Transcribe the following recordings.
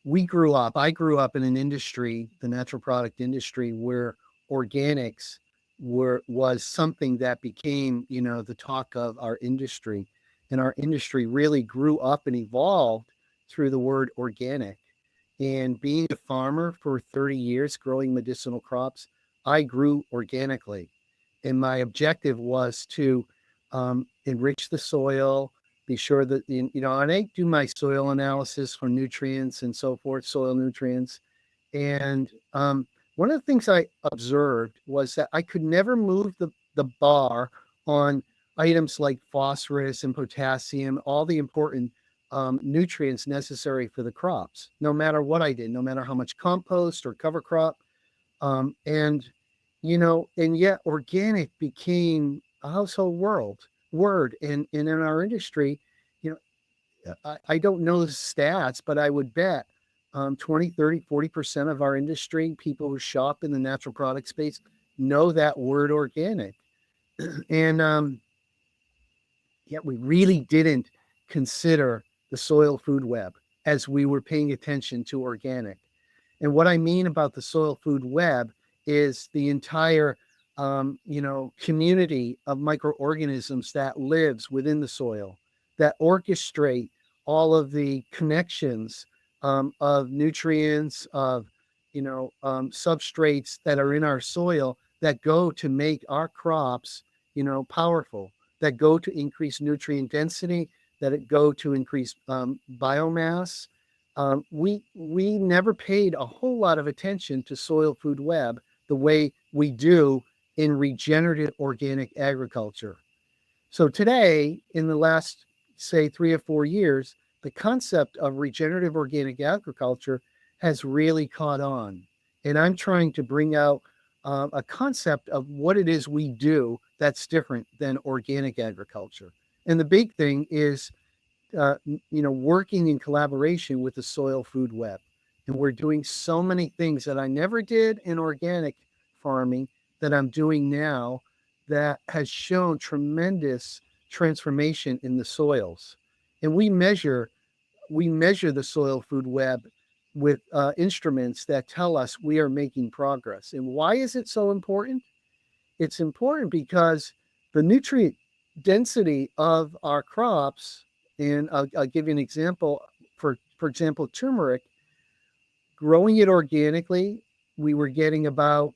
I grew up in an industry, the natural product industry, where organics was something that became, the talk of our industry. And our industry really grew up and evolved through the word organic. And being a farmer for 30 years, growing medicinal crops, I grew organically. And my objective was to enrich the soil, be sure that, and I do my soil analysis for nutrients and so forth, soil nutrients. And one of the things I observed was that I could never move the bar on items like phosphorus and potassium, all the important nutrients necessary for the crops, no matter what I did, no matter how much compost or cover crop. And, and yet organic became a household word. And in our industry, you I don't know the stats, but I would bet 20, 30, 40% of our industry, people who shop in the natural product space, know that word organic. And yet we really didn't consider the soil food web as we were paying attention to organic. And what I mean about the soil food web is the entire, community of microorganisms that lives within the soil, that orchestrate all of the connections of nutrients, of, substrates that are in our soil that go to make our crops, powerful, that go to increase nutrient density, that it go to increase biomass. We never paid a whole lot of attention to soil food web the way we do in regenerative organic agriculture. So today, in the last, say, 3 or 4 years, the concept of regenerative organic agriculture has really caught on. And I'm trying to bring out a concept of what it is we do that's different than organic agriculture. And the big thing is working in collaboration with the soil food web. And we're doing so many things that I never did in organic farming that I'm doing now that has shown tremendous transformation in the soils. And we measure the soil food web with instruments that tell us we are making progress. And why is it so important? It's important because the nutrient density of our crops, and I'll give you an example. For example, turmeric, growing it organically, we were getting about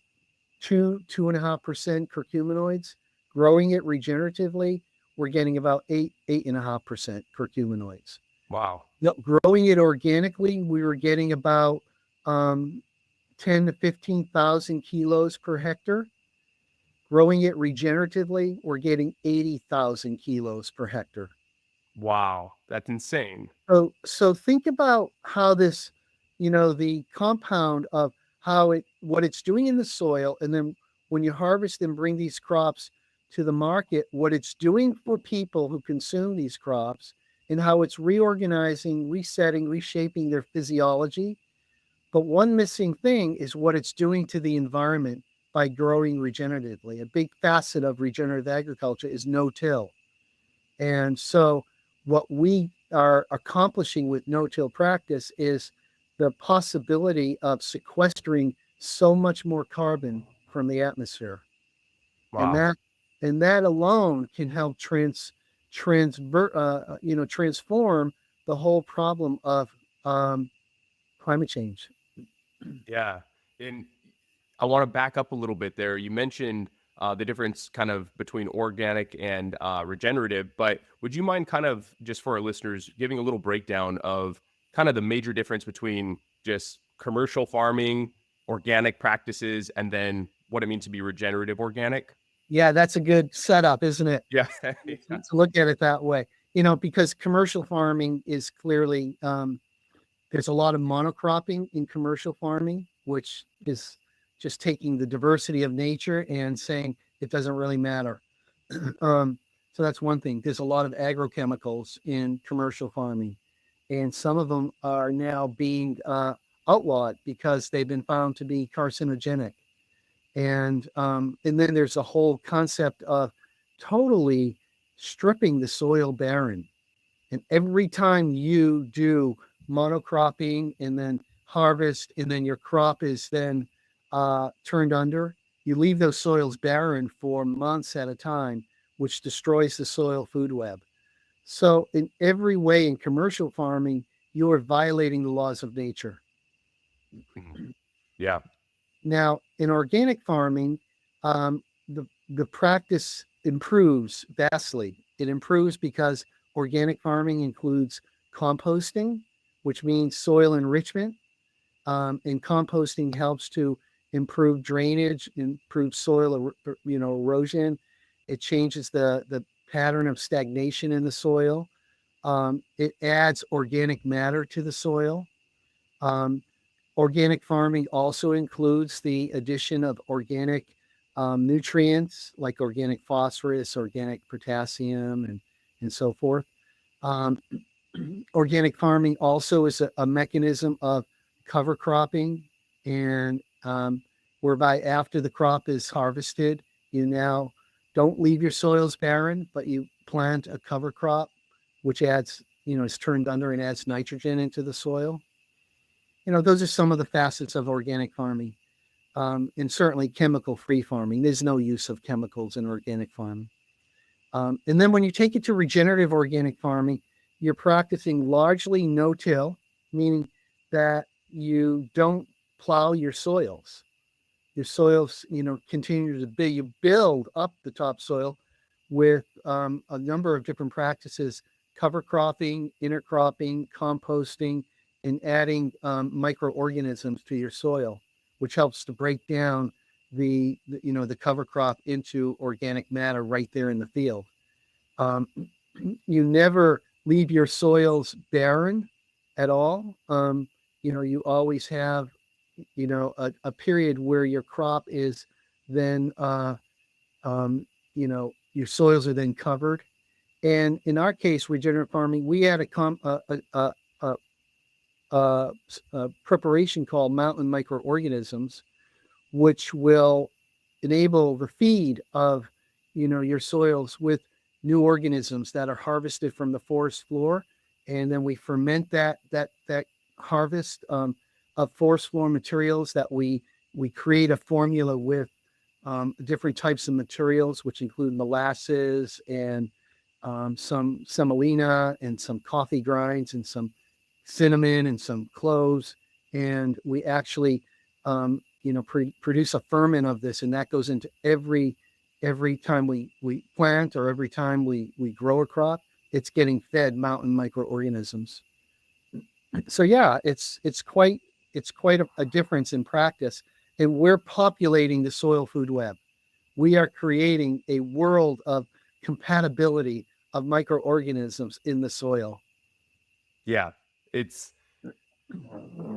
2.5% curcuminoids. Growing it regeneratively, we're getting about 8.5% curcuminoids. Wow. Growing it organically, we were getting about 10 to 15,000 kilos per hectare. Growing it regeneratively, we're getting 80,000 kilos per hectare. Wow. That's insane. So think about how this, the compound of what it's doing in the soil, and then when you harvest and bring these crops to the market, what it's doing for people who consume these crops, and how it's reorganizing, resetting, reshaping their physiology. But one missing thing is what it's doing to the environment by growing regeneratively. A big facet of regenerative agriculture is no-till. And so what we are accomplishing with no-till practice is the possibility of sequestering so much more carbon from the atmosphere. And Wow. that alone can help transform the whole problem of climate change. Yeah. And I want to back up a little bit there. You mentioned the difference kind of between organic and regenerative, but would you mind kind of, just for our listeners, giving a little breakdown of kind of the major difference between just commercial farming, organic practices, and then what it means to be regenerative organic? Yeah, that's a good setup, isn't it? Yeah. To look at it that way, because commercial farming is clearly, there's a lot of monocropping in commercial farming, which is just taking the diversity of nature and saying it doesn't really matter. So that's one thing. There's a lot of agrochemicals in commercial farming, and some of them are now being outlawed because they've been found to be carcinogenic. And then there's a whole concept of totally stripping the soil barren. And every time you do monocropping and then harvest, and then your crop is then turned under, you leave those soils barren for months at a time, which destroys the soil food web. So, in every way, in commercial farming, you are violating the laws of nature. Mhm. Yeah. Now, in organic farming, the practice improves vastly. It improves because organic farming includes composting, which means soil enrichment, and composting helps to improve drainage, improve soil, erosion. It changes the pattern of stagnation in the soil. It adds organic matter to the soil. Um, Organic farming also includes the addition of organic nutrients like organic phosphorus, organic potassium, and so forth. Um, Organic farming also is a mechanism of cover cropping, and whereby after the crop is harvested, you now don't leave your soils barren, but you plant a cover crop, which adds, is turned under and adds nitrogen into the soil. Those are some of the facets of organic farming. And certainly chemical free farming. There's no use of chemicals in organic farming. And then when you take it to regenerative organic farming, you're practicing largely no-till, meaning that you don't plow your soils. Your soils, continue to build. You build up the topsoil with a number of different practices: cover cropping, intercropping, composting, and adding microorganisms to your soil, which helps to break down the cover crop into organic matter right there in the field. Um, you never leave your soils barren at all. You always have, a period where your crop is then, your soils are then covered. And in our case, regenerative farming, we had a, a preparation called mountain microorganisms, which will enable the feed of your soils with new organisms that are harvested from the forest floor, and then we ferment that harvest of forest floor materials. That we create a formula with different types of materials, which include molasses and some semolina and some coffee grinds and some cinnamon and some cloves, and we actually produce a ferment of this, and that goes into every time we plant, or every time we grow a crop. It's getting fed mountain microorganisms. So yeah, it's quite a difference in practice, and we're populating the soil food web. We are creating a world of compatibility of microorganisms in the soil. Yeah. It's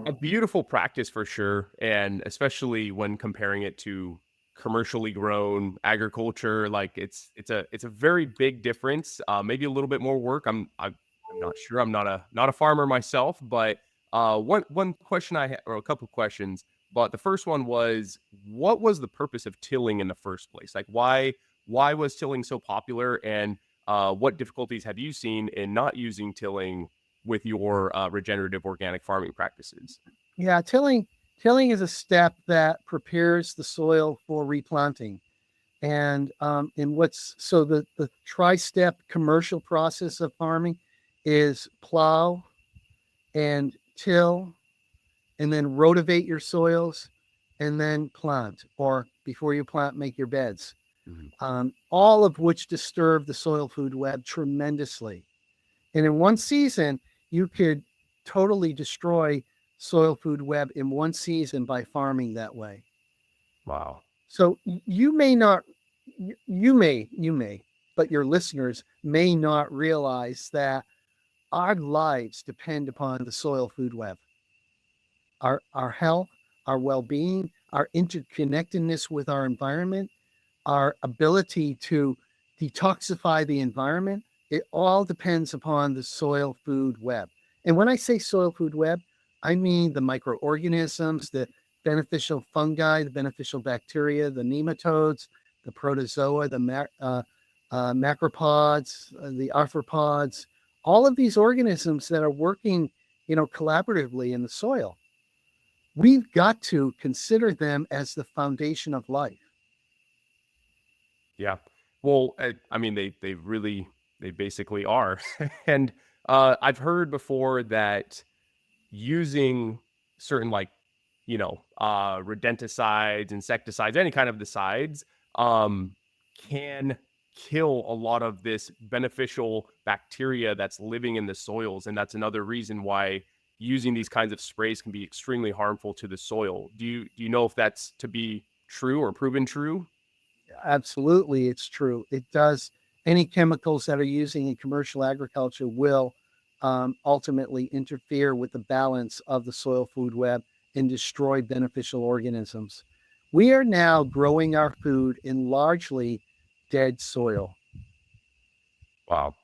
a beautiful practice for sure, and especially when comparing it to commercially grown agriculture. Like it's a very big difference. Maybe a little bit more work. I'm not sure. I'm not a farmer myself, but one question or a couple questions. But the first one was, what was the purpose of tilling in the first place? Like why was tilling so popular, and what difficulties have you seen in not using tilling with your regenerative organic farming practices? Yeah, tilling is a step that prepares the soil for replanting. And in what's so the tri-step commercial process of farming is plow and till, and then rotivate your soils, and then plant, or before you plant, make your beds. Mhm. All of which disturb the soil food web tremendously. And in one season, you could totally destroy soil food web in one season by farming that way. Wow. So you may not, you may, but your listeners may not realize that our lives depend upon the soil food web. Our health, our well-being, our interconnectedness with our environment, our ability to detoxify the environment, it all depends upon the soil food web. And when I say soil food web, I mean the microorganisms, the beneficial fungi, the beneficial bacteria, the nematodes, the protozoa, the macropods, the arthropods, all of these organisms that are working collaboratively in the soil. We've got to consider them as the foundation of life. Yeah. Well, I mean, they basically are. And I've heard before that using certain, like, rodenticides, insecticides, any kind of the sides, um, can kill a lot of this beneficial bacteria that's living in the soils, and that's another reason why using these kinds of sprays can be extremely harmful to the soil. Do you know if that's to be true or proven true? Absolutely, it's true. It does. Any chemicals that are using in commercial agriculture will ultimately interfere with the balance of the soil food web and destroy beneficial organisms. We are now growing our food in largely dead soil. Wow.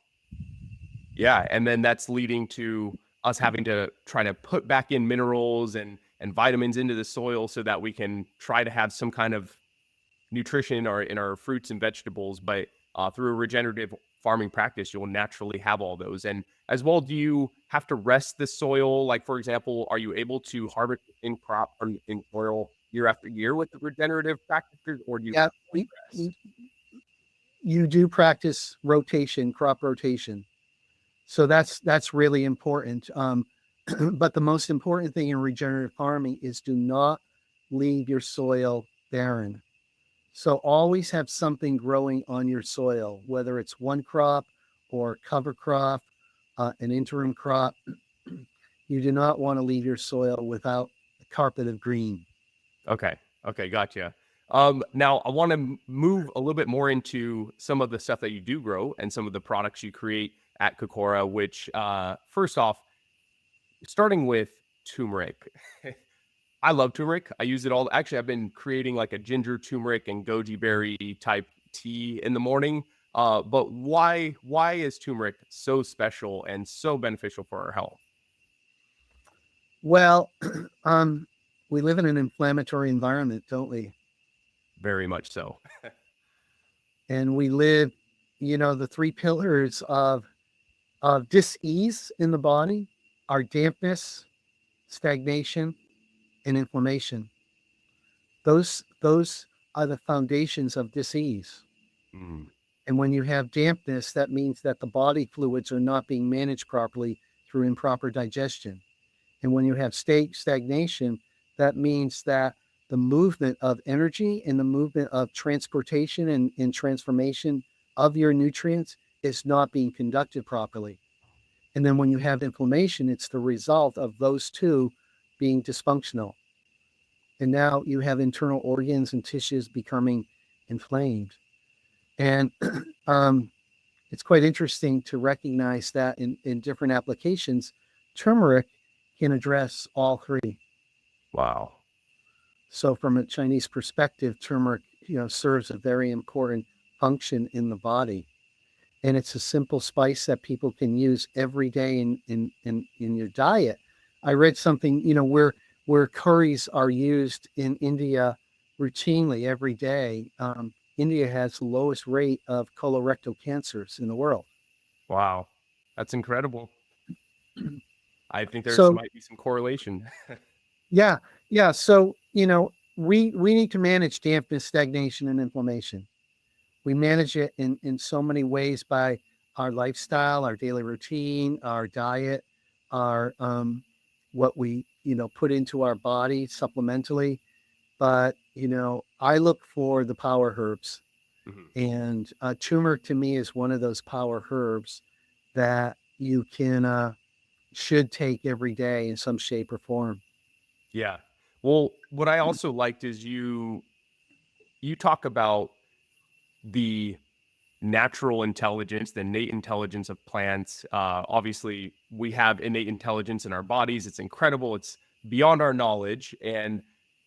Yeah, and then that's leading to us having to try to put back in minerals and vitamins into the soil so that we can try to have some kind of nutrition or in our fruits and vegetables. But through a regenerative farming practice, you'll naturally have all those. And as well, do you have to rest the soil? Like, for example, are you able to harvest in crop or in soil year after year with the regenerative practices, or do you Yeah, rest? you do practice rotation, crop rotation. So that's really important. But the most important thing in regenerative farming is do not leave your soil barren. So always have something growing on your soil, whether it's one crop or cover crop, an interim crop. You do not want to leave your soil without a carpet of green. Okay. Okay, gotcha. Now I want to move a little bit more into some of the stuff that you do grow and some of the products you create at Kokora, which, first off, starting with turmeric. I love turmeric. I use it all. Actually, I've been creating like a ginger turmeric and goji berry type tea in the morning. But why is turmeric so special and so beneficial for our health? Well, we live in an inflammatory environment, don't we? Very much so. And we live, the three pillars of dis-ease in the body are dampness, stagnation, and inflammation. Those are the foundations of dis-ease. Mm, And when you have dampness, that means that the body fluids are not being managed properly through improper digestion. And when you have stagnation, that means that the movement of energy and the movement of transportation and transformation of your nutrients is not being conducted properly. And then when you have inflammation, it's the result of those two being dysfunctional. And now you have internal organs and tissues becoming inflamed. And um, it's quite interesting to recognize that in different applications, turmeric can address all three. wow. So, from a Chinese perspective, turmeric, serves a very important function in the body, and it's a simple spice that people can use every day in your diet. I read something, where curries are used in India routinely every day. India has the lowest rate of colorectal cancers in the world. Wow. That's incredible. I think there's So might be some correlation. yeah, yeah. So we need to manage dampness, stagnation, and inflammation. We manage it in so many ways by our lifestyle, our daily routine, our diet, our what we put into our body supplementally. But I look for the power herbs, Mhm. and turmeric to me is one of those power herbs that you can should take every day in some shape or form. Yeah. Well, what I also liked is you talk about the natural intelligence, the innate intelligence of plants. Obviously, we have innate intelligence in our bodies. It's incredible. It's beyond our knowledge. And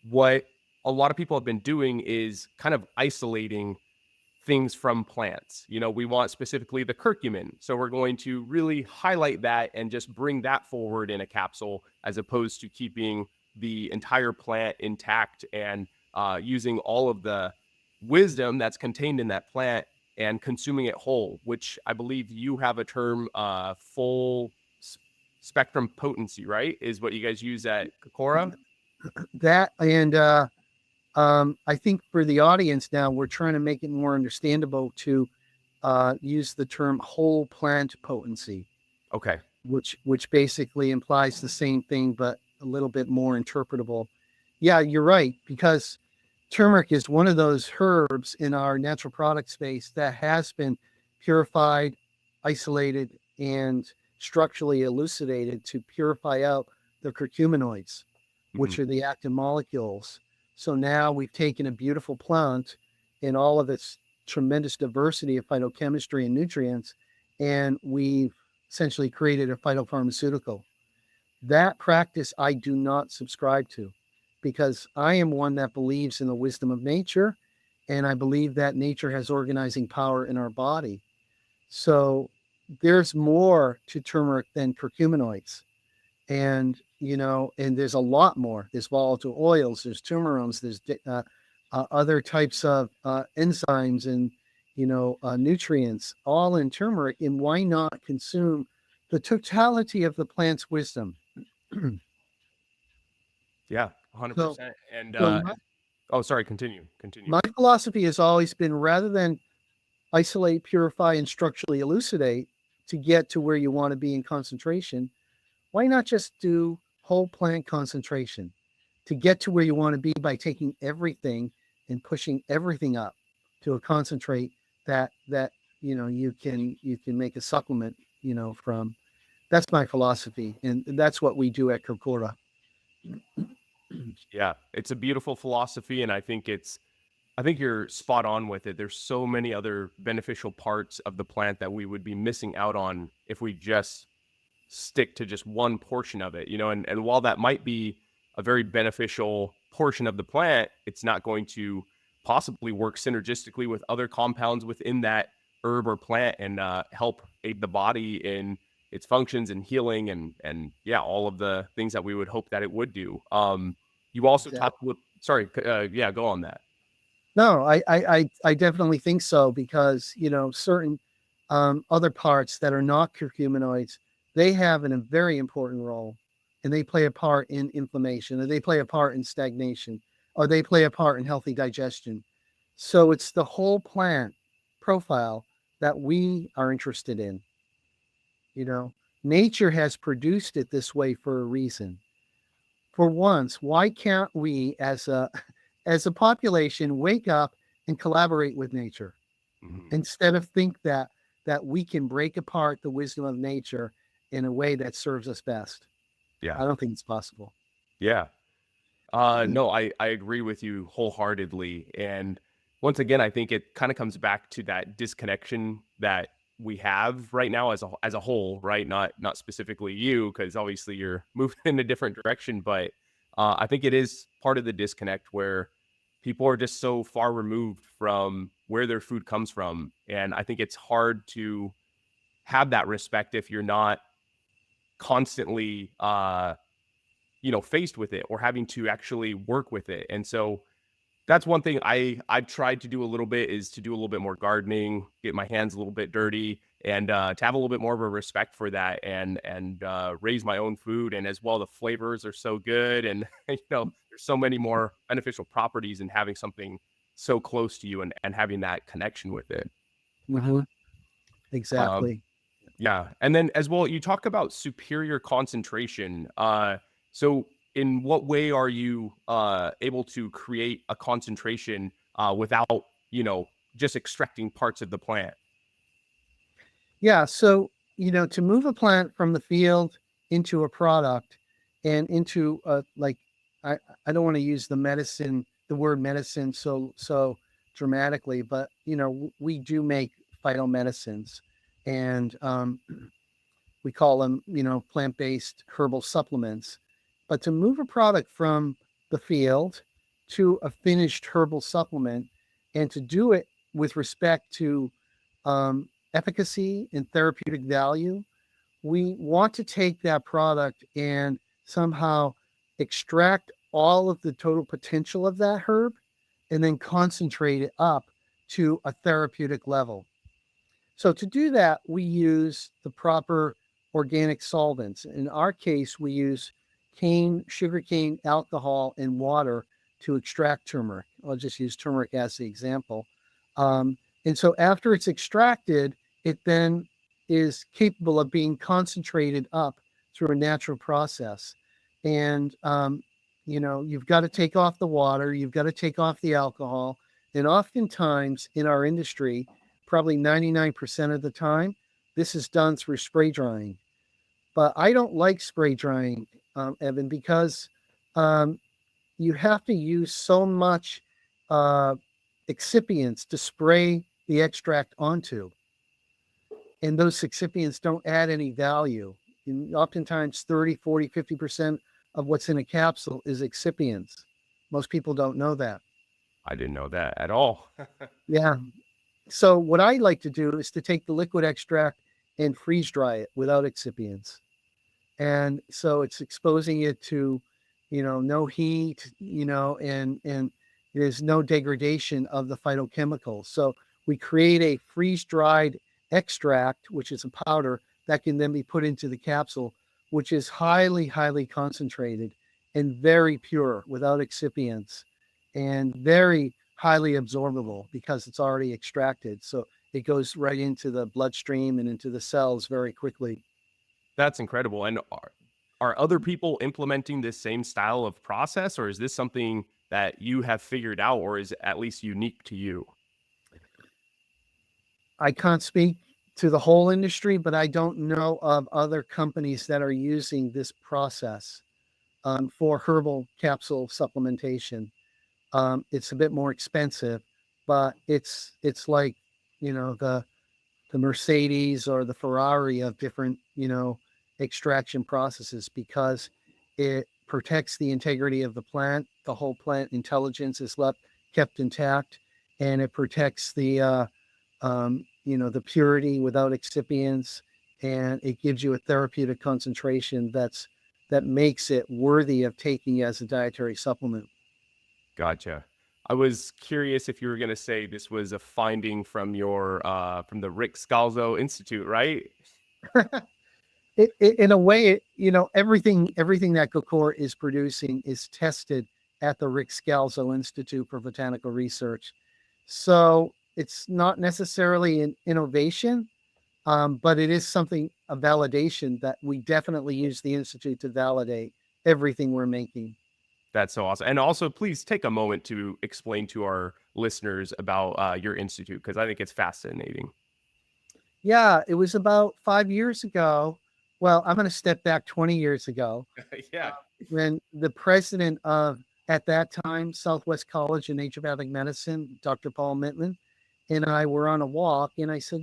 what a lot of people have been doing is kind of isolating things from plants. We want specifically the curcumin. So we're going to really highlight that and just bring that forward in a capsule as opposed to keeping the entire plant intact and using all of the wisdom that's contained in that plant and consuming it whole, which I believe you have a term, full spectrum potency, right? Is what you guys use at Kokora? That and I think for the audience now, we're trying to make it more understandable to use the term whole plant potency, Okay. which basically implies the same thing but a little bit more interpretable. Yeah, you're right, because turmeric is one of those herbs in our natural product space that has been purified, isolated, and structurally elucidated to purify out the curcuminoids, Hmm. which are the active molecules. So now we've taken a beautiful plant in all of its tremendous diversity of phytochemistry and nutrients, and we've essentially created a phytopharmaceutical. That practice I do not subscribe to, because I am one that believes in the wisdom of nature, and I believe that nature has organizing power in our body. So there's more to turmeric than curcuminoids. And, and there's a lot more. There's volatile oils, there's turmerones, there's other types of enzymes and, nutrients, all in turmeric. And why not consume the totality of the plant's wisdom? Yeah, So, 100%. And so my, oh, sorry, continue. Continue. my philosophy has always been, rather than isolate, purify, and structurally elucidate to get to where you want to be in concentration, why not just do whole plant concentration to get to where you want to be by taking everything and pushing everything up to a concentrate that you can make a supplement from. That's my philosophy, and that's what we do at Kokora. Yeah, it's a beautiful philosophy, and I think you're spot on with it. There's so many other beneficial parts of the plant that we would be missing out on if we just stick to just one portion of it, and while that might be a very beneficial portion of the plant, it's not going to possibly work synergistically with other compounds within that herb or plant and help aid the body in its functions and healing and yeah, all of the things that we would hope that it would do. You also Exactly. talked with sorry, yeah, go on that. No, I definitely think so, because certain other parts that are not curcuminoids, they have a very important role, and they play a part in inflammation, or they play a part in stagnation, or they play a part in healthy digestion. So it's the whole plant profile that we are interested in. You know, nature has produced it this way for a reason. For once, why can't we, as a as a population, wake up and collaborate with nature, Mhm. instead of think that we can break apart the wisdom of nature in a way that serves us best? Yeah, I don't think it's possible. yeah. No, I agree with you wholeheartedly. And once again, I think it kind of comes back to that disconnection that we have right now as a whole, right? Not specifically you, because obviously you're moving in a different direction. But I think it is part of the disconnect where people are just so far removed from where their food comes from, and I think it's hard to have that respect if you're not constantly faced with it or having to actually work with it. And so that's one thing I've tried to do a little bit, is to do a little bit more gardening, get my hands a little bit dirty, and to have a little bit more of a respect for that, and raise my own food. And as well, the flavors are so good, and there's so many more beneficial properties in having something so close to you and having that connection with it. Mhm. Um, Exactly. Yeah, and then as well, you talk about superior concentration. So in what way are you able to create a concentration without, just extracting parts of the plant? Yeah. So, to move a plant from the field into a product and into I, I don't want to use the word medicine so dramatically, but we do make phytomedicines, and we call them, plant-based herbal supplements. But to move a product from the field to a finished herbal supplement, and to do it with respect to efficacy and therapeutic value, we want to take that product and somehow extract all of the total potential of that herb, and then concentrate it up to a therapeutic level. So to do that, we use the proper organic solvents. In our case, we use sugarcane alcohol, and water to extract turmeric. I'll just use turmeric as the example. And so after it's extracted, it then is capable of being concentrated up through a natural process. And, you've got to take off the water, you've got to take off the alcohol. And oftentimes in our industry, probably 99% of the time, this is done through spray drying. But I don't like spray drying, Evan, because you have to use so much uh, excipients to spray the extract onto. And those excipients don't add any value. And oftentimes 30, 40, 50% of what's in a capsule is excipients. Most people don't know that. I didn't know that at all. Yeah. So what I like to do is to take the liquid extract and freeze dry it without excipients. And so it's exposing it to, no heat, and there's no degradation of the phytochemicals. So we create a freeze dried extract, which is a powder that can then be put into the capsule, which is highly, highly concentrated and very pure without excipients, and very highly absorbable because it's already extracted. So it goes right into the bloodstream and into the cells very quickly. That's incredible. And are other people implementing this same style of process, or is this something that you have figured out, or is at least unique to you? I can't speak to the whole industry, but I don't know of other companies that are using this process for herbal capsule supplementation. It's a bit more expensive, but it's like, the Mercedes or the Ferrari of different, extraction processes, because it protects the integrity of the plant. The whole plant intelligence is kept intact, and it protects the purity without excipients, and it gives you a therapeutic concentration that makes it worthy of taking as a dietary supplement. Gotcha. I was curious if you were going to say this was a finding from your from the Ric Scalzo Institute, right? In a way, everything that Kokora is producing is tested at the Ric Scalzo Institute for Botanical Research. So it's not necessarily an innovation, but it is a validation that we definitely use the Institute to validate everything we're making. That's so awesome. And also, please take a moment to explain to our listeners about your institute, because I think it's fascinating. Yeah, it was about 5 years ago. Well, I'm going to step back 20 years ago, Yeah. when the president of, at that time, Southwest College in Naturopathic Medicine, Dr. Paul Mittman, and I were on a walk, and I said,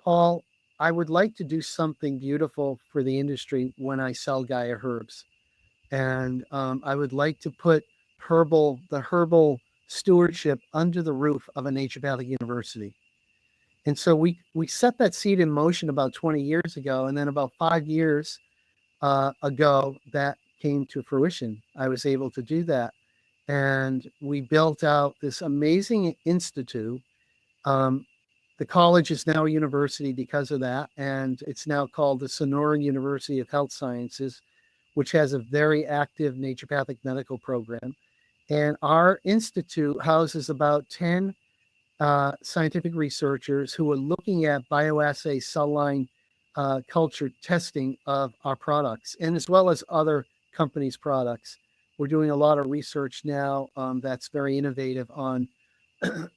Paul, I would like to do something beautiful for the industry when I sell Gaia herbs. And I would like to put the herbal stewardship under the roof of a naturopathic university. And so we set that seed in motion about 20 years ago. And then about 5 years ago, that came to fruition. I was able to do that. And we built out this amazing institute. Um, the college is now a university because of that. And it's now called the Sonoran University of Health Sciences, which has a very active naturopathic medical program. And our institute houses about 10 scientific researchers who are looking at bioassay cell line culture testing of our products, and as well as other companies' products. We're doing a lot of research now that's very innovative on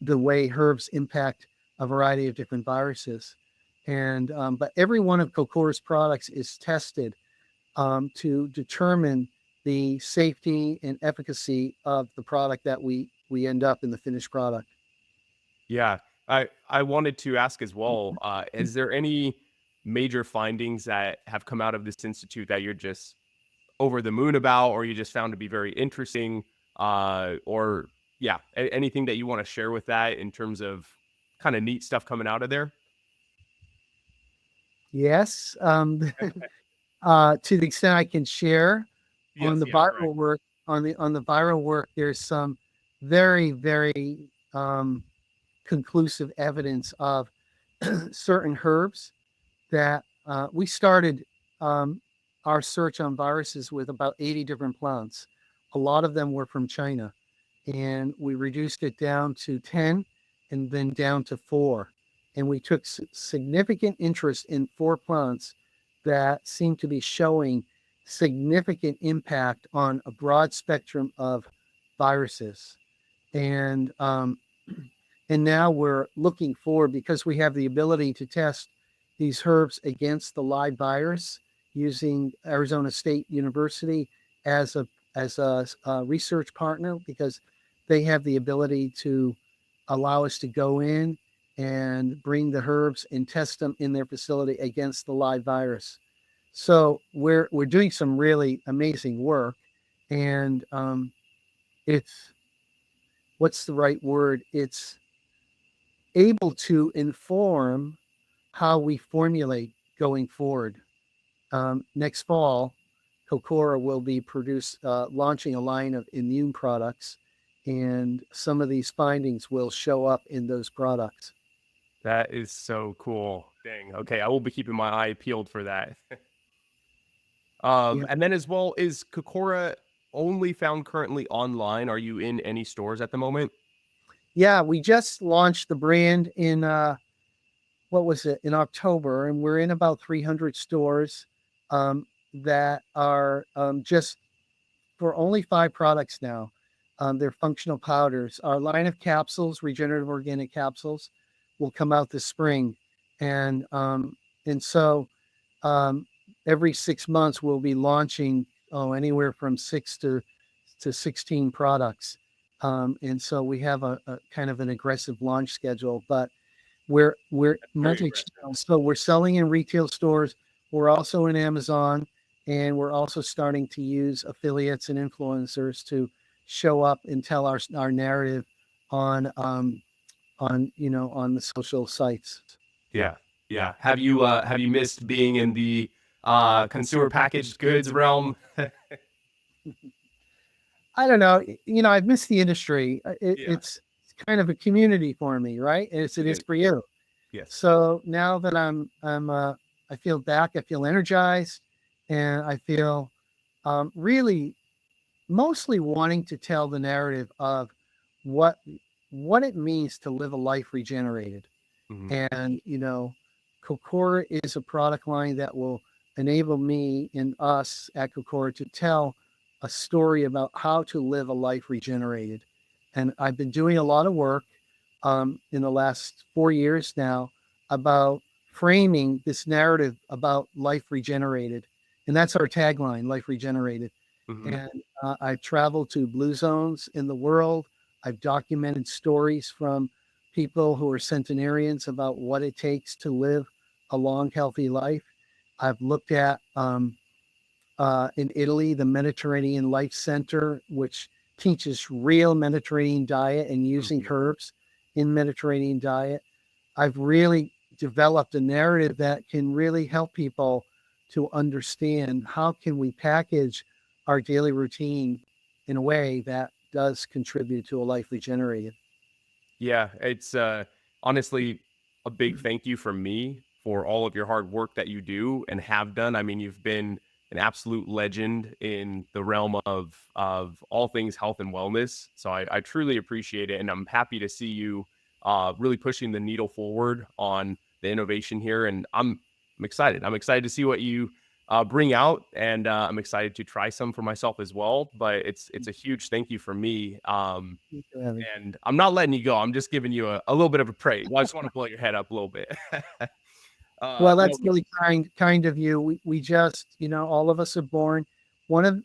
the way herbs impact a variety of different viruses. And but every one of Kokora's products is tested to determine the safety and efficacy of the product that we end up in the finished product. Yeah. I wanted to ask as well, is there any major findings that have come out of this institute that you're just over the moon about, or you just found to be very interesting? Or yeah, anything that you want to share with that in terms of kind of neat stuff coming out of there? Yes, to the extent I can share on Yes, the yeah, correct. viral work. On the viral work, there's some very, very conclusive evidence of certain herbs that we started um, our search on viruses with about 80 different plants. A lot of them were from China, and we reduced it down to 10 and then down to 4. And we took significant interest in 4 plants that seemed to be showing significant impact on a broad spectrum of viruses. And and now we're looking forward because we have the ability to test these herbs against the live virus using Arizona State University as a research partner, because they have the ability to allow us to go in and bring the herbs and test them in their facility against the live virus. So we're doing some really amazing work, and it's, what's the right word? It's able to inform how we formulate going forward. Next fall, Kokora will be launching a line of immune products, and some of these findings will show up in those products. That is so cool. Dang. Okay, I will be keeping my eye peeled for that. Yeah, And then as well, is Kokora only found currently online? Are you in any stores at the moment? yeah. We just launched the brand in what was it, in October, and we're in about 300 stores um, that are just for only 5 products now. They're functional powders. Our line of capsules, regenerative organic capsules, will come out this spring, and so um, every 6 months we'll be launching anywhere from 6 to 16 products, and so we have a kind of an aggressive launch schedule, but we're That's very aggressive. multi-channel. So we're selling in retail stores. We're also in Amazon, and we're also starting to use affiliates and influencers to show up and tell our narrative on on the social sites. Yeah. Yeah. Have you missed being in the consumer packaged goods realm? I don't know. I've missed the industry. Yeah. It's kind of a community for me, right? As it It is is. for you. Yes. So now that I feel back. I feel energized, and I feel really mostly wanting to tell the narrative of what what it means to live a life regenerated. Mhm. And Kokora is a product line that will enable me and us at Kokora to tell a story about how to live a life regenerated. And I've been doing a lot of work in the last 4 years now about framing this narrative about life regenerated. And that's our tagline, life regenerated. Mhm. And I've traveled to blue zones in the world. I've documented stories from people who are centenarians about what it takes to live a long, healthy life. I've looked at in Italy the Mediterranean Life Center, which teaches real Mediterranean diet and using Mhm. herbs in Mediterranean diet. I've really developed a narrative that can really help people to understand how can we package our daily routine in a way that does contribute to a life regenerated. Yeah, it's honestly a big thank you from me for all of your hard work that you do and have done. I mean, you've been an absolute legend in the realm of all things health and wellness. So I truly appreciate it, and I'm happy to see you really pushing the needle forward on the innovation here. And I'm excited. I'm excited to see what you bring out, and I'm excited to try some for myself as well. But it's a huge thank you from me. Thank you, Evan. And I'm not letting you go. I'm just giving you a little bit of a praise. I just want to blow your head up a little bit. Well, No, that's really kind of you. We just, all of us are born. One of,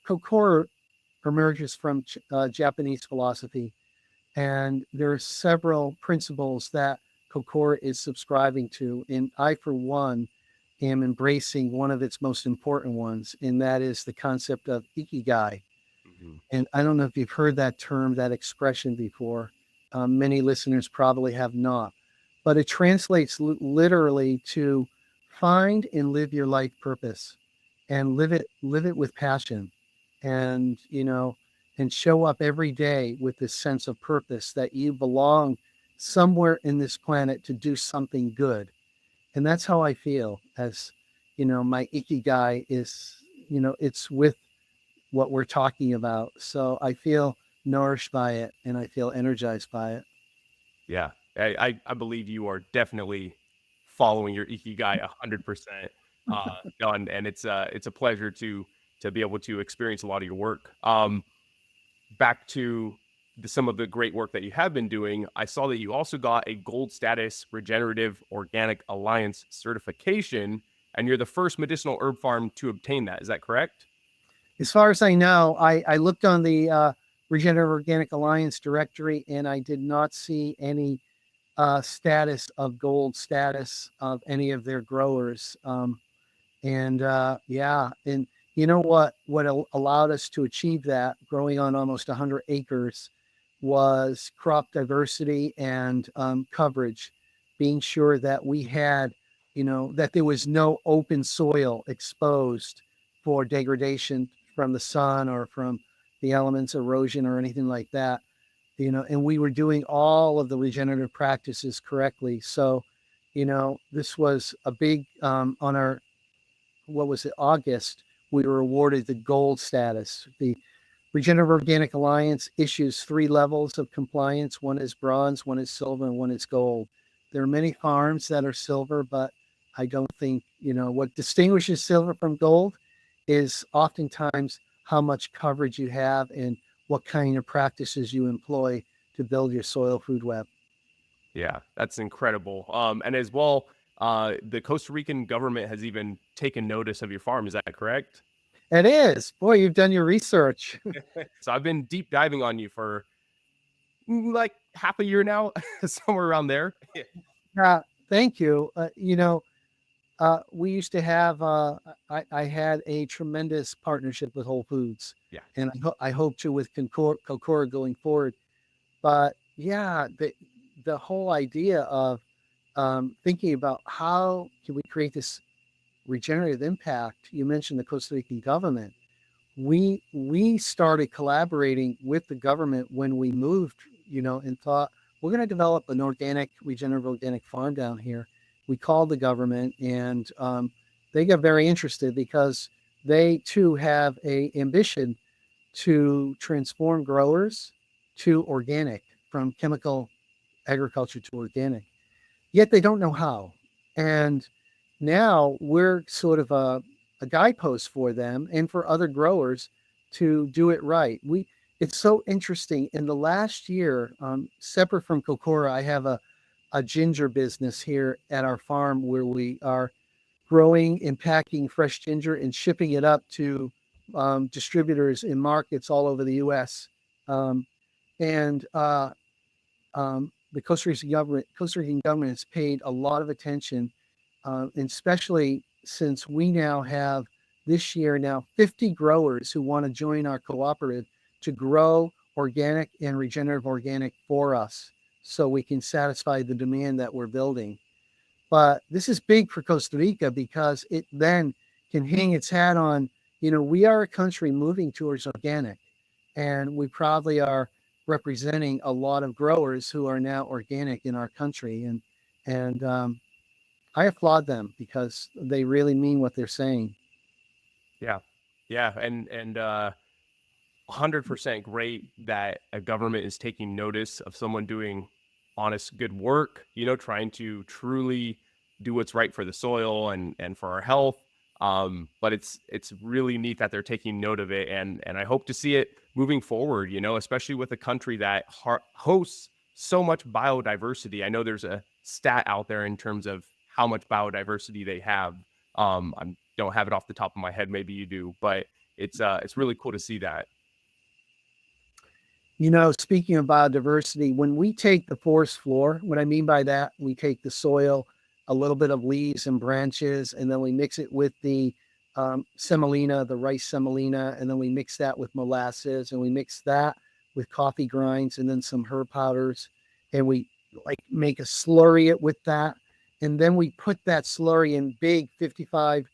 Kokoro emerges from Japanese philosophy, and there are several principles that Kokoro is subscribing to, and I, for one, am embracing one of its most important ones, and that is the concept of ikigai. mhm. And I don't know if you've heard that term, that expression before. Many listeners probably have not, but it translates literally to find and live your life purpose, and live it with passion, and and show up every day with this sense of purpose that you belong somewhere in this planet to do something good. And that's how I feel as, my ikigai is, it's with what we're talking about. So I feel nourished by it and I feel energized by it. Yeah, I believe you are definitely following your ikigai 100%. No, and it's a pleasure to be able to experience a lot of your work. Back to some of the great work that you have been doing, I saw that you also got a gold status Regenerative Organic Alliance certification, and you're the first medicinal herb farm to obtain that. Is that correct? As far as I know, I looked on the Regenerative Organic Alliance directory and I did not see any status of gold status of any of their growers. And yeah, and you know what allowed us to achieve that, growing on almost 100 acres, was crop diversity and coverage, being sure that we had, that there was no open soil exposed for degradation from the sun or from the elements, erosion or anything like that. And we were doing all of the regenerative practices correctly. So, this was a big on our, what was it, August, we were awarded the gold status. The Regenerative Organic Alliance issues 3 levels of compliance. One is bronze, one is silver, and one is gold. There are many farms that are silver, but I don't think, what distinguishes silver from gold is oftentimes how much coverage you have and what kind of practices you employ to build your soil food web. Yeah, that's incredible. And as well, the Costa Rican government has even taken notice of your farm. Is that correct? It is. Boy, you've done your research. So I've been deep diving on you for like half a year now, somewhere around there. Thank you. We used to have, I had a tremendous partnership with Whole Foods, Yeah, and I hope to with Kokora going forward. But yeah, the whole idea of thinking about how can we create this regenerative impact. You mentioned the Costa Rican government. We started collaborating with the government when we moved, and thought we're going to develop an organic, regenerative organic farm down here. We called the government, and they got very interested because they too have a ambition to transform growers to organic, from chemical agriculture to organic. Yet they don't know how. And now we're sort of a guidepost for them and for other growers to do it right. It's so interesting. In the last year, separate from Kokora, I have a ginger business here at our farm where we are growing and packing fresh ginger and shipping it up to distributors in markets all over the U.S. And the Costa Rican government has paid a lot of attention, and especially since we now have this year now 50 growers who want to join our cooperative to grow organic and regenerative organic for us, so we can satisfy the demand that we're building. But this is big for Costa Rica because it then can hang its hat on, we are a country moving towards organic, and we probably are representing a lot of growers who are now organic in our country. And I applaud them because they really mean what they're saying. yeah, yeah, and 100% great that a government is taking notice of someone doing honest, good work, trying to truly do what's right for the soil and for our health. But it's really neat that they're taking note of it, and I hope to see it moving forward, especially with a country that hosts so much biodiversity. I know there's a stat out there in terms of how much biodiversity they have. I don't have it off the top of my head, maybe you do, but it's really cool to see that. Speaking of biodiversity, when we take the forest floor, what I mean by that, we take the soil, a little bit of leaves and branches, and then we mix it with the semolina, the rice semolina, and then we mix that with molasses, and we mix that with coffee grinds, and then some herb powders, and we like make a slurry it with that, and then we put that slurry in big 55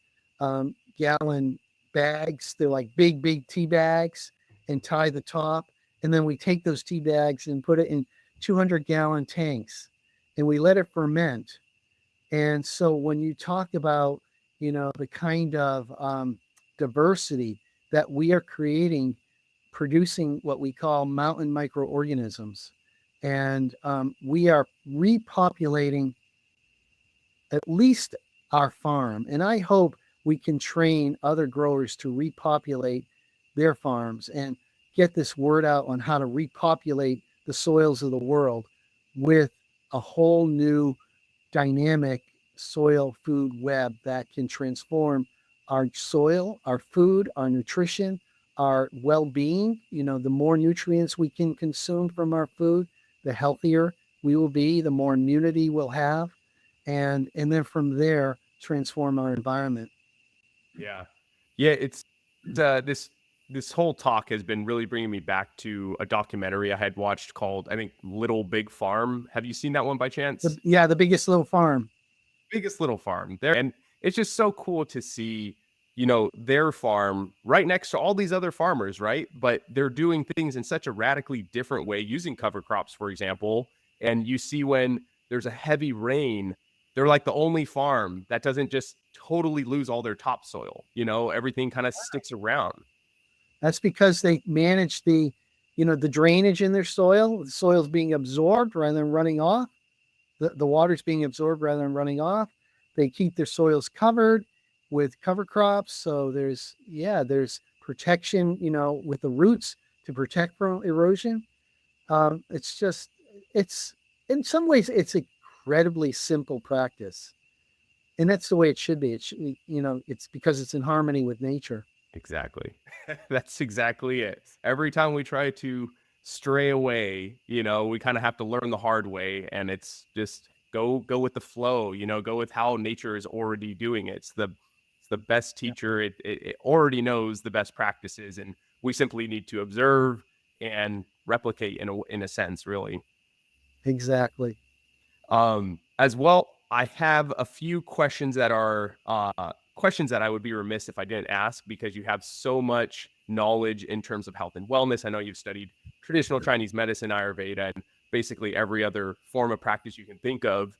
gallon bags. They're like big tea bags, and tie the top, and then we take those tea bags and put it in 200-gallon tanks, and we let it ferment. And so when you talk about, the kind of diversity that we are creating, producing what we call mountain microorganisms, and we are repopulating at least our farm. And I hope we can train other growers to repopulate their farms and get this word out on how to repopulate the soils of the world with a whole new dynamic soil food web that can transform our soil, our food, our nutrition, our well being. The more nutrients we can consume from our food, the healthier we will be, the more immunity we'll have. And then from there, transform our environment. Yeah. Yeah, it's this whole talk has been really bringing me back to a documentary I had watched called, I think, Little Big Farm. Have you seen that one by chance? The biggest little farm. Biggest little farm there, and it's just so cool to see, their farm right next to all these other farmers, right? But they're doing things in such a radically different way, using cover crops, for example. And you see when there's a heavy rain, they're like the only farm that doesn't just totally lose all their topsoil. Everything kind of sticks around. That's because they manage the drainage in their soil. The soil's being absorbed rather than running off. The water's being absorbed rather than running off. They keep their soils covered with cover crops. So there's protection, with the roots to protect from erosion. It's just, it's in some ways, it's incredibly simple practice. And that's the way it should be. It should, it's because it's in harmony with nature. Exactly. That's exactly it. Every time we try to stray away, we kind of have to learn the hard way, and it's just go with the flow, go with how nature is already doing it. It's the best Yeah, teacher. It already knows the best practices, and we simply need to observe and replicate in a sense, really. exactly. As well, I have a few questions that are questions that I would be remiss if I didn't ask, because you have so much knowledge in terms of health and wellness. I know you've studied traditional Chinese medicine, Ayurveda, and basically every other form of practice you can think of.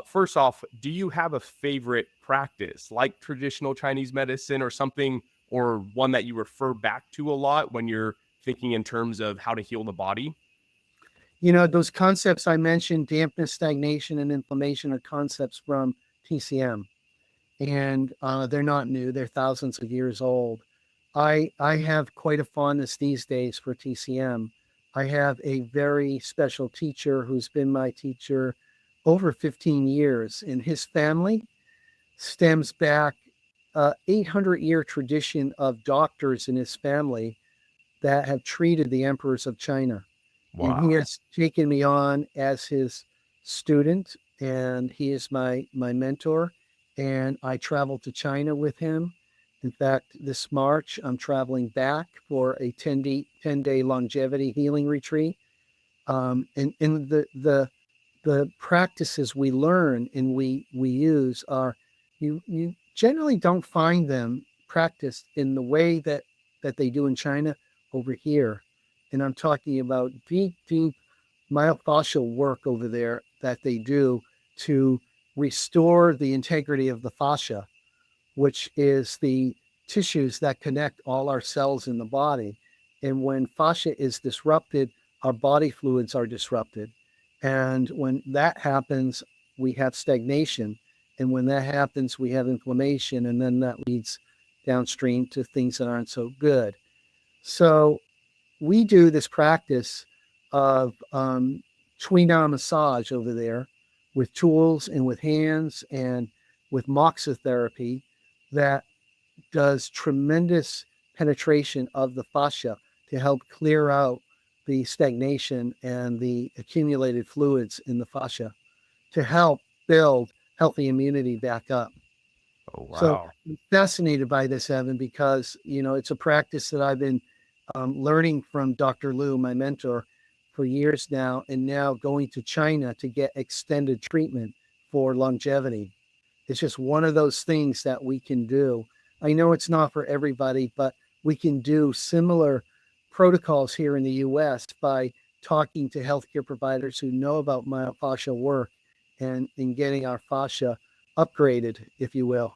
First off, do you have a favorite practice like traditional Chinese medicine, or something, or one that you refer back to a lot when you're thinking in terms of how to heal the body? Those concepts I mentioned, dampness, stagnation, and inflammation, are concepts from TCM. And they're not new, they're thousands of years old. I have quite a fondness these days for TCM. I have a very special teacher who's been my teacher over 15 years, and his family stems back 800-year tradition of doctors in his family that have treated the emperors of China. And he Wow. has taken me on as his student, and he is my mentor. And I traveled to China with him. In fact, this March, I'm traveling back for a 10-day longevity healing retreat. And the practices we learn and we use are, you generally don't find them practiced in the way that they do in China over here. And I'm talking about deep myofascial work over there that they do to restore the integrity of the fascia, which is the tissues that connect all our cells in the body. And when fascia is disrupted, our body fluids are disrupted. And when that happens, we have stagnation. And when that happens, we have inflammation. And then that leads downstream to things that aren't so good. So we do this practice of Chui massage over there with tools and with hands and with moxotherapy that does tremendous penetration of the fascia to help clear out the stagnation and the accumulated fluids in the fascia to help build healthy immunity back up. Oh, So wow. I'm fascinated by this, Evan, because it's a practice that I've been learning from Dr. Liu, my mentor, for years now, and now going to China to get extended treatment for longevity. It's just one of those things that we can do. I know it's not for everybody, but we can do similar protocols here in the US by talking to healthcare providers who know about myofascial work and getting our fascia upgraded, if you will.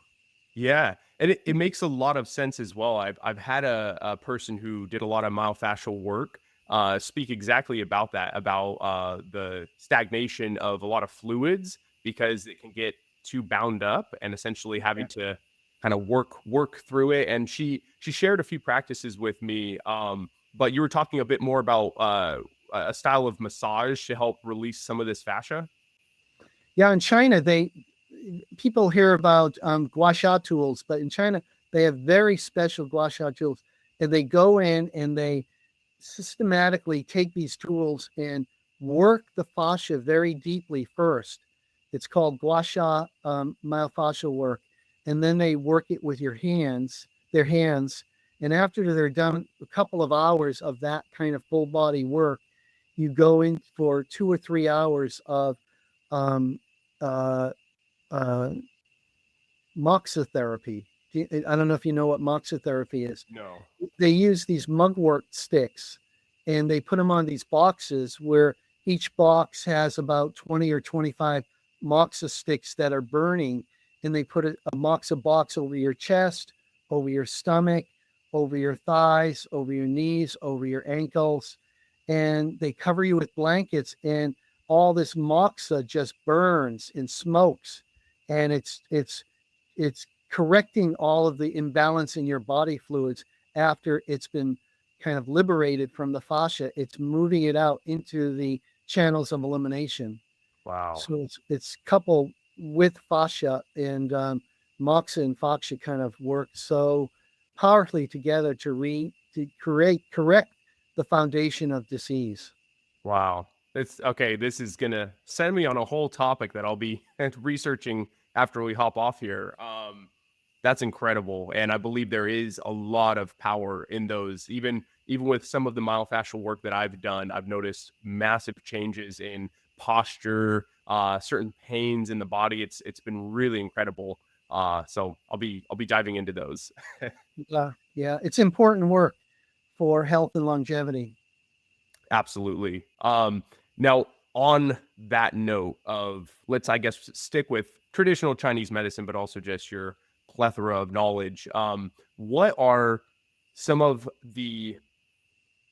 Yeah, and it makes a lot of sense as well. I've had a person who did a lot of myofascial work speak exactly about that, about the stagnation of a lot of fluids because it can get too bound up and essentially having to kind of work through it. And she shared a few practices with me, but you were talking a bit more about a style of massage to help release some of this fascia. Yeah, in China, people hear about gua sha tools, but in China, they have very special gua sha tools, and they go in and they systematically take these tools and work the fascia very deeply first. It's called gua sha myofascial work, and then they work it with their hands, and after they're done a couple of hours of that kind of full body work, you go in for 2 or 3 hours of um, uh, uh, moxotherapy. I don't know if you know what moxotherapy is. No. They use these mugwort sticks and they put them on these boxes where each box has about 20 or 25 moxa sticks that are burning. And they put a moxa box over your chest, over your stomach, over your thighs, over your knees, over your ankles. And they cover you with blankets, and all this moxa just burns and smokes. And it's correcting all of the imbalance in your body fluids after it's been kind of liberated from the fascia. It's moving it out into the channels of elimination. Wow. So it's coupled with fascia, and moxa and fascia kind of work so powerfully together to correct the foundation of disease. Wow. It's okay. This is gonna send me on a whole topic that I'll be researching after we hop off here. That's incredible, and I believe there is a lot of power in those. Even with some of the myofascial work that I've done, I've noticed massive changes in posture, certain pains in the body. It's been really incredible. So I'll be diving into those. Yeah, it's important work for health and longevity. Absolutely. Now, on that note of let's, I guess, stick with traditional Chinese medicine, but also just your plethora of knowledge. What are some of the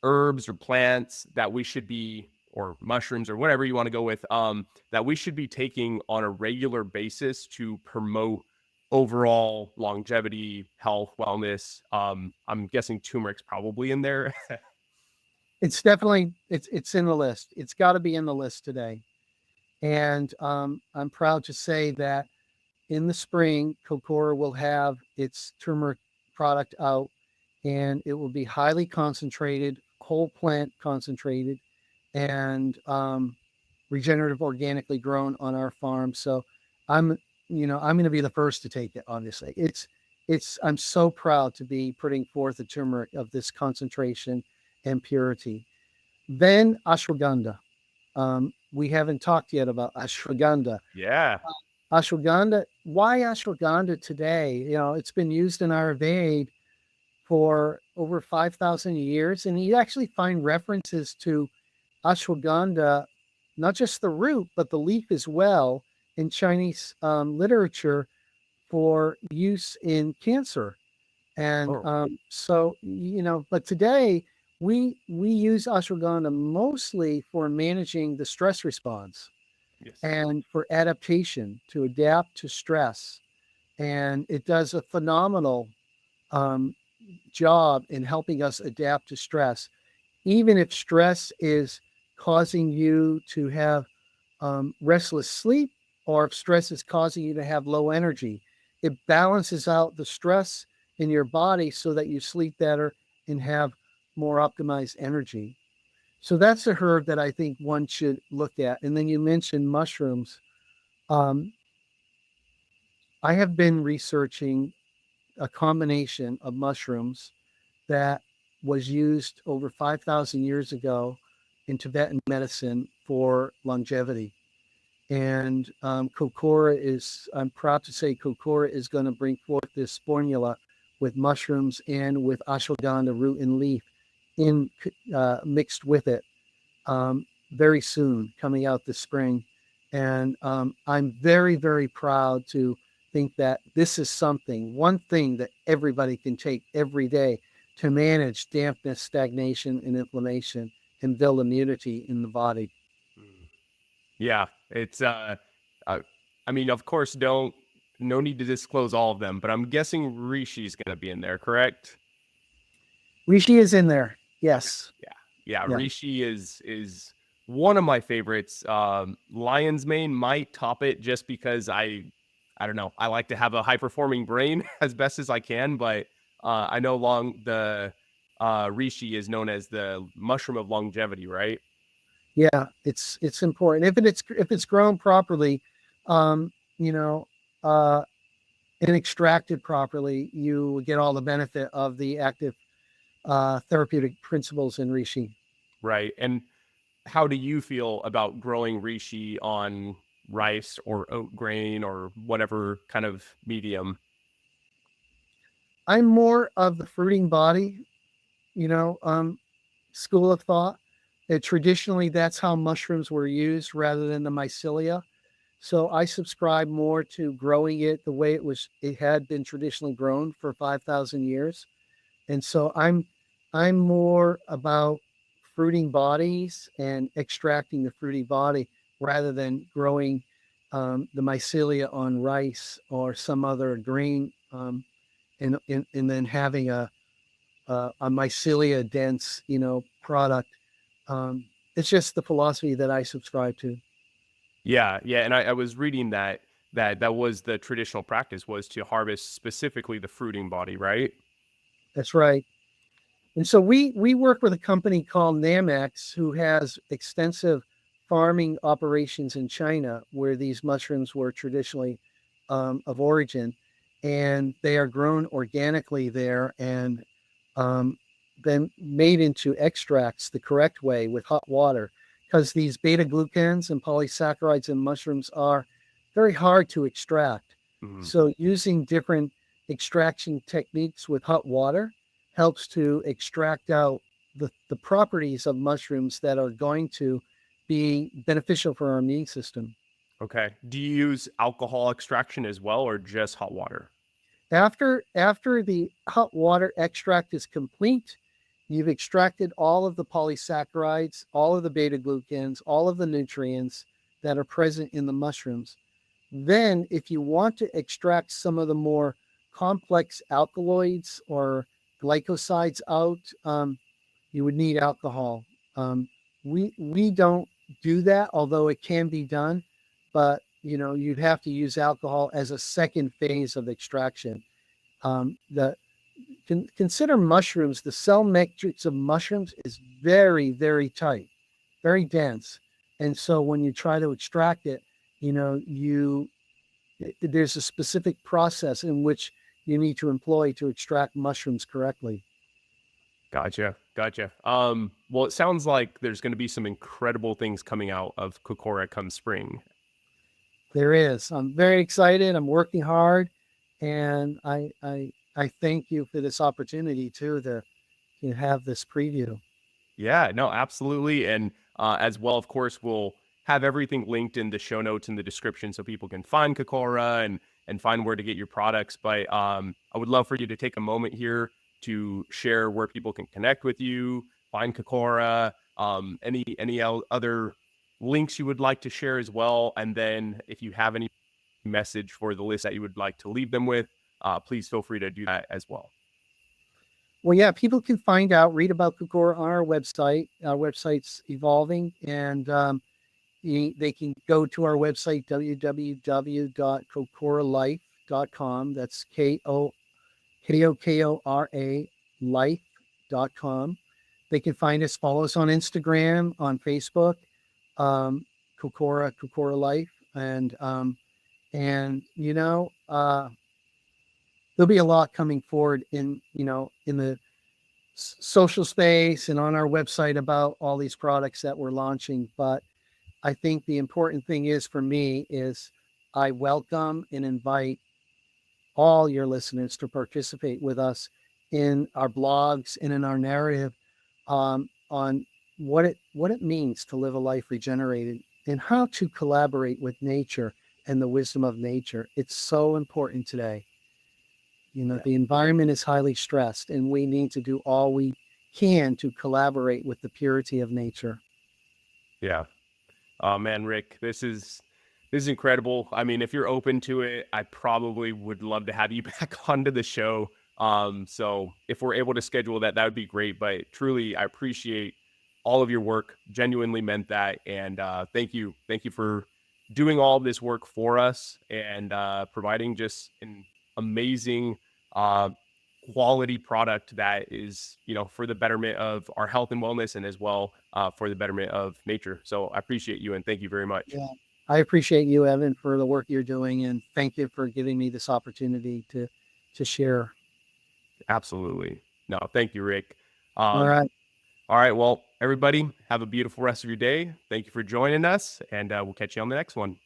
herbs or plants that we should be, or mushrooms or whatever you want to go with, that we should be taking on a regular basis to promote overall longevity, health, wellness? I'm guessing turmeric's probably in there. It's definitely it's in the list. It's got to be in the list today. And I'm proud to say that in the spring, Kokora will have its turmeric product out, and it will be highly concentrated, whole plant concentrated, and regenerative, organically grown on our farm. So I'm, I'm going to be the first to take it. Obviously, I'm so proud to be putting forth a turmeric of this concentration and purity. Then ashwagandha. We haven't talked yet about ashwagandha. Yeah. Ashwagandha, why ashwagandha today? It's been used in Ayurveda for over 5,000 years, and you actually find references to ashwagandha, not just the root, but the leaf as well, in Chinese literature for use in cancer. And Oh, but today we use ashwagandha mostly for managing the stress response yes. and for adaptation to adapt to stress. And it does a phenomenal um, job in helping us adapt to stress, even if stress is causing you to have restless sleep, or if stress is causing you to have low energy. It balances out the stress in your body so that you sleep better and have more optimized energy. So that's a herb that I think one should look at. And then you mentioned mushrooms. Um, I have been researching a combination of mushrooms that was used over 5,000 years ago in Tibetan medicine for longevity. And I'm proud to say Kokora is going to bring forth this formula with mushrooms and with ashwagandha root and leaf mixed with it very soon, coming out this spring. And I'm very, very proud to think that this is something, one thing that everybody can take every day to manage dampness, stagnation, and inflammation and build immunity in the body. Mm. Yeah, it's uh I mean, of course, don't no need to disclose all of them, but I'm guessing Rishi's gonna be in there, correct? Reishi is in there. Yes. Yeah. Yeah, Yeah. Rishi is one of my favorites. Lion's Mane might top it just because I don't know. I like to have a high performing brain as best as I can, but I know long the Rishi is known as the mushroom of longevity, right? Yeah. It's important. If it's grown properly, um, you know, uh, and extracted properly, you get all the benefit of the active therapeutic principles in reishi. Right. And how do you feel about growing reishi on rice or oat grain or whatever kind of medium? I'm more of the fruiting body, you know, school of thought. Traditionally, that's how mushrooms were used rather than the mycelia. So I subscribe more to growing it the way it had been traditionally grown for 5,000 years. And so I'm more about fruiting bodies and extracting the fruity body rather than growing the mycelia on rice or some other grain, and then having a mycelia dense, product. Um, it's just the philosophy that I subscribe to. Yeah, yeah, and I was reading that was the traditional practice was to harvest specifically the fruiting body, right? That's right. And so we work with a company called Namex who has extensive farming operations in China where these mushrooms were traditionally of origin, and they are grown organically there and um, then made into extracts the correct way with hot water because these beta glucans and polysaccharides in mushrooms are very hard to extract. Mhm. So using different extraction techniques with hot water helps to extract out the properties of mushrooms that are going to be beneficial for our immune system. Okay. Do you use alcohol extraction as well or just hot water? After the hot water extract is complete, you've extracted all of the polysaccharides, all of the beta glucans, all of the nutrients that are present in the mushrooms. Then, if you want to extract some of the more complex alkaloids or glycosides out, you would need alcohol. Um, we don't do that, although it can be done. But you'd have to use alcohol as a second phase of extraction. The consider mushrooms. The cell matrix of mushrooms is very, very tight, very dense, and so when you try to extract it, you there's a specific process in which you need to employ to extract mushrooms correctly. Gotcha. Gotcha. Well, it sounds like there's going to be some incredible things coming out of Kokora come spring. There is. I'm very excited. I'm working hard, and I thank you for this opportunity too to have this preview. Yeah, no, absolutely. And as well, of course, we'll have everything linked in the show notes in the description so people can find Kokora and find where to get your products. But I would love for you to take a moment here to share where people can connect with you, find Kokora, other links you would like to share as well. And then if you have any message for the list that you would like to leave them with, please feel free to do that as well. Well, yeah, people can find out, read about Kokora on our website. Our website's evolving, and they can go to our website, www.kokoralife.com. That's KOKORA life.com. They can find us, follow us on Instagram, on Facebook, Kokora Life. And there'll be a lot coming forward in the social space and on our website about all these products that we're launching. But I think the important thing is for me is I welcome and invite all your listeners to participate with us in our blogs and in our narrative on what it means to live a life regenerated and how to collaborate with nature and the wisdom of nature. It's so important today. You know, Yeah. the environment is highly stressed, and we need to do all we can to collaborate with the purity of nature. Yeah. Oh man, Rick, this is incredible. I mean, if you're open to it, I probably would love to have you back onto the show. So if we're able to schedule that, that would be great. But truly, I appreciate all of your work. Genuinely meant that, and thank you for doing all of this work for us and providing just an amazing uh, quality product that is, for the betterment of our health and wellness, and as well for the betterment of nature. So I appreciate you and thank you very much. Yeah. I appreciate you, Evan, for the work you're doing, and thank you for giving me this opportunity to share. Absolutely. No, thank you, Rick. All Um, right. all right. Well, everybody, have a beautiful rest of your day. Thank you for joining us, and we'll catch you on the next one.